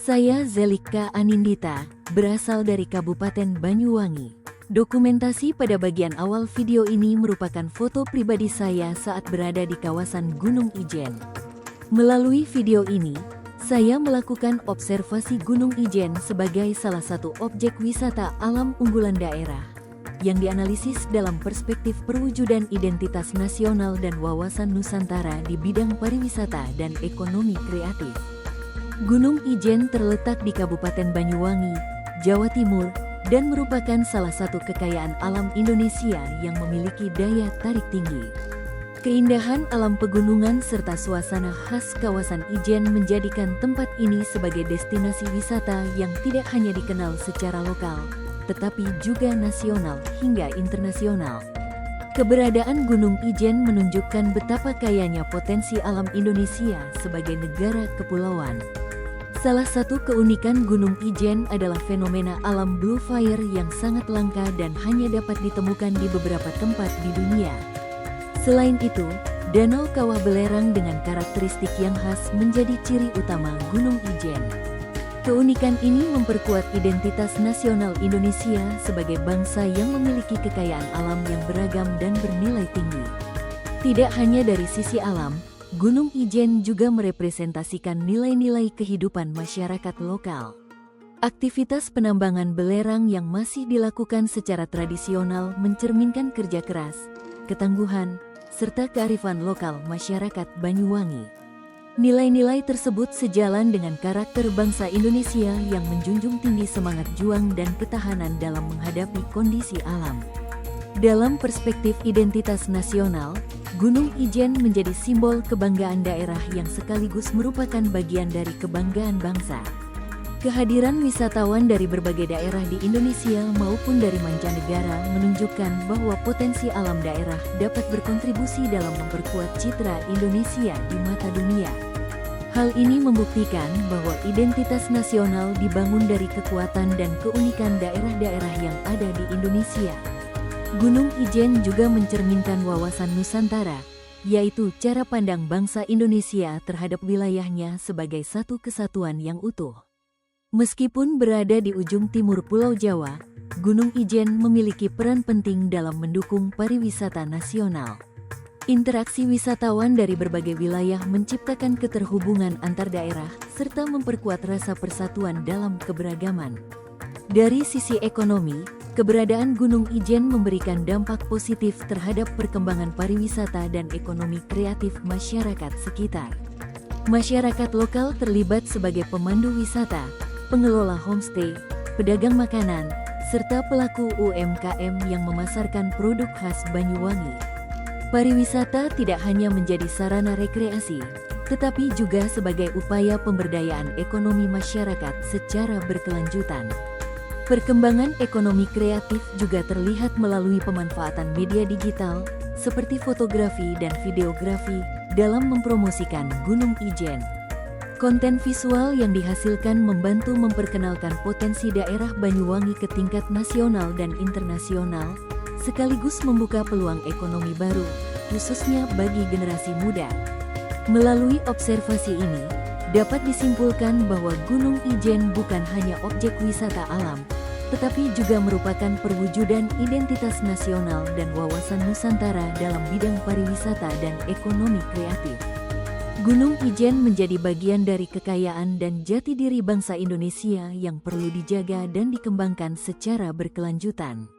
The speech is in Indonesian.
Saya Zelika Anindita, berasal dari Kabupaten Banyuwangi. Dokumentasi pada bagian awal video ini merupakan foto pribadi saya saat berada di kawasan Gunung Ijen. Melalui video ini, saya melakukan observasi Gunung Ijen sebagai salah satu objek wisata alam unggulan daerah yang dianalisis dalam perspektif perwujudan identitas nasional dan wawasan Nusantara di bidang pariwisata dan ekonomi kreatif. Gunung Ijen terletak di Kabupaten Banyuwangi, Jawa Timur, dan merupakan salah satu kekayaan alam Indonesia yang memiliki daya tarik tinggi. Keindahan alam pegunungan serta suasana khas kawasan Ijen menjadikan tempat ini sebagai destinasi wisata yang tidak hanya dikenal secara lokal, tetapi juga nasional hingga internasional. Keberadaan Gunung Ijen menunjukkan betapa kayanya potensi alam Indonesia sebagai negara kepulauan. Salah satu keunikan Gunung Ijen adalah fenomena alam blue fire yang sangat langka dan hanya dapat ditemukan di beberapa tempat di dunia. Selain itu, Danau Kawah Belerang dengan karakteristik yang khas menjadi ciri utama Gunung Ijen. Keunikan ini memperkuat identitas nasional Indonesia sebagai bangsa yang memiliki kekayaan alam yang beragam dan bernilai tinggi. Tidak hanya dari sisi alam, Gunung Ijen juga merepresentasikan nilai-nilai kehidupan masyarakat lokal. Aktivitas penambangan belerang yang masih dilakukan secara tradisional mencerminkan kerja keras, ketangguhan, serta kearifan lokal masyarakat Banyuwangi. Nilai-nilai tersebut sejalan dengan karakter bangsa Indonesia yang menjunjung tinggi semangat juang dan ketahanan dalam menghadapi kondisi alam. Dalam perspektif identitas nasional, Gunung Ijen menjadi simbol kebanggaan daerah yang sekaligus merupakan bagian dari kebanggaan bangsa. Kehadiran wisatawan dari berbagai daerah di Indonesia maupun dari mancanegara menunjukkan bahwa potensi alam daerah dapat berkontribusi dalam memperkuat citra Indonesia di mata dunia. Hal ini membuktikan bahwa identitas nasional dibangun dari kekuatan dan keunikan daerah-daerah yang ada di Indonesia. Gunung Ijen juga mencerminkan wawasan Nusantara, yaitu cara pandang bangsa Indonesia terhadap wilayahnya sebagai satu kesatuan yang utuh. Meskipun berada di ujung timur Pulau Jawa, Gunung Ijen memiliki peran penting dalam mendukung pariwisata nasional. Interaksi wisatawan dari berbagai wilayah menciptakan keterhubungan antar daerah serta memperkuat rasa persatuan dalam keberagaman. Dari sisi ekonomi, keberadaan Gunung Ijen memberikan dampak positif terhadap perkembangan pariwisata dan ekonomi kreatif masyarakat sekitar. Masyarakat lokal terlibat sebagai pemandu wisata, pengelola homestay, pedagang makanan, serta pelaku UMKM yang memasarkan produk khas Banyuwangi. Pariwisata tidak hanya menjadi sarana rekreasi, tetapi juga sebagai upaya pemberdayaan ekonomi masyarakat secara berkelanjutan. Perkembangan ekonomi kreatif juga terlihat melalui pemanfaatan media digital, seperti fotografi dan videografi, dalam mempromosikan Gunung Ijen. Konten visual yang dihasilkan membantu memperkenalkan potensi daerah Banyuwangi ke tingkat nasional dan internasional, sekaligus membuka peluang ekonomi baru, khususnya bagi generasi muda. Melalui observasi ini, dapat disimpulkan bahwa Gunung Ijen bukan hanya objek wisata alam, tetapi juga merupakan perwujudan identitas nasional dan wawasan Nusantara dalam bidang pariwisata dan ekonomi kreatif. Gunung Ijen menjadi bagian dari kekayaan dan jati diri bangsa Indonesia yang perlu dijaga dan dikembangkan secara berkelanjutan.